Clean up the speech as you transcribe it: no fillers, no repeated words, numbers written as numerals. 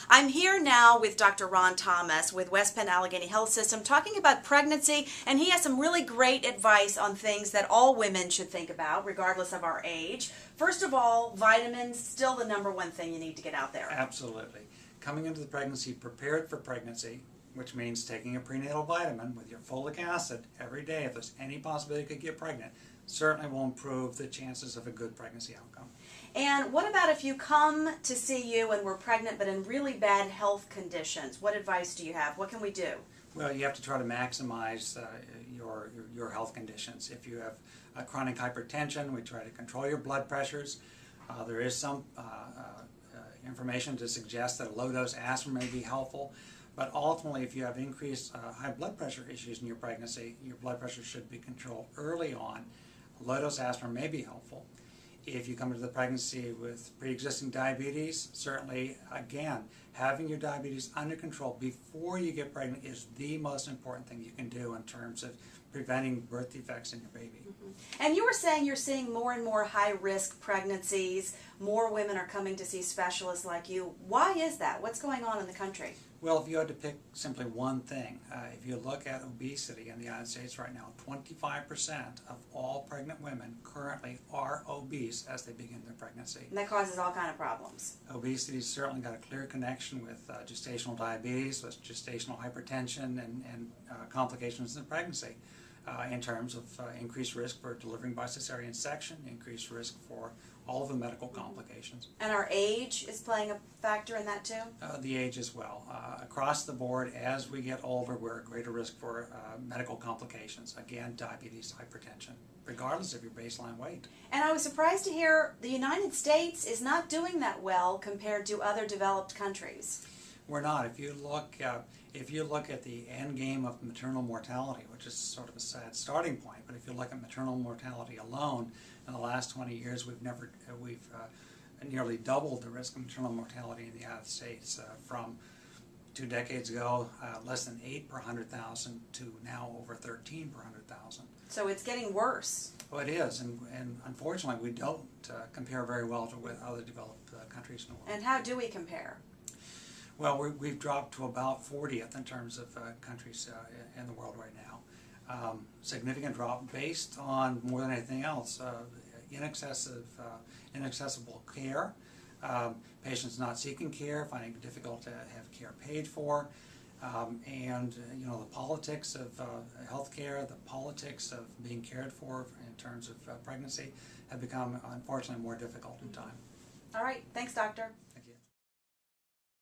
I'm here now with Dr. Ron Thomas with West Penn Allegheny Health System talking about pregnancy, and he has some really great advice on things that all women should think about regardless of our age. First of all, vitamins, still the number one thing you need to get out there. Absolutely. Coming into the pregnancy prepared for pregnancy, which means taking a prenatal vitamin with your folic acid every day if there's any possibility you could get pregnant, certainly will improve the chances of a good pregnancy outcome. And what about if you come to see you and we're pregnant but in really bad health conditions? What advice do you have? What can we do? Well, you have to try to maximize your health conditions. If you have chronic hypertension, we try to control your blood pressures. There is some information to suggest that a low-dose aspirin may be helpful. But ultimately, if you have increased high blood pressure issues in your pregnancy, your blood pressure should be controlled early on. Low-dose aspirin may be helpful. If you come into the pregnancy with pre-existing diabetes, certainly, again, having your diabetes under control before you get pregnant is the most important thing you can do in terms of preventing birth defects in your baby. Mm-hmm. And you were saying you're seeing more and more high-risk pregnancies. More women are coming to see specialists like you. Why is that? What's going on in the country? Well, if you had to pick simply one thing, if you look at obesity in the United States right now, 25% of all pregnant women currently are obese as they begin their pregnancy. And that causes all kinds of problems. Obesity's certainly got a clear connection with gestational diabetes, with gestational hypertension, and complications in pregnancy in terms of increased risk for delivering by cesarean section, increased risk for all of the medical complications. And our age is playing a factor in that too? The age as well. Across the board, as we get older, we're at greater risk for medical complications. Again, diabetes, hypertension, regardless of your baseline weight. And I was surprised to hear the United States is not doing that well compared to other developed countries. We're not. If you look at the end game of maternal mortality, which is sort of a sad starting point, but if you look at maternal mortality alone, in the last 20 years, we've nearly doubled the risk of maternal mortality in the United States from 2 decades ago, less than 8 per 100,000 to now over 13 per 100,000. So it's getting worse. Well, it is, and unfortunately, we don't compare very well with other developed countries in the world. And how do we compare? Well, we've dropped to about 40th in terms of countries in the world right now. Significant drop based on, more than anything else, inaccessible care, patients not seeking care, finding it difficult to have care paid for, and the politics of healthcare, the politics of being cared for in terms of pregnancy have become, unfortunately, more difficult in time. All right. Thanks, Doctor.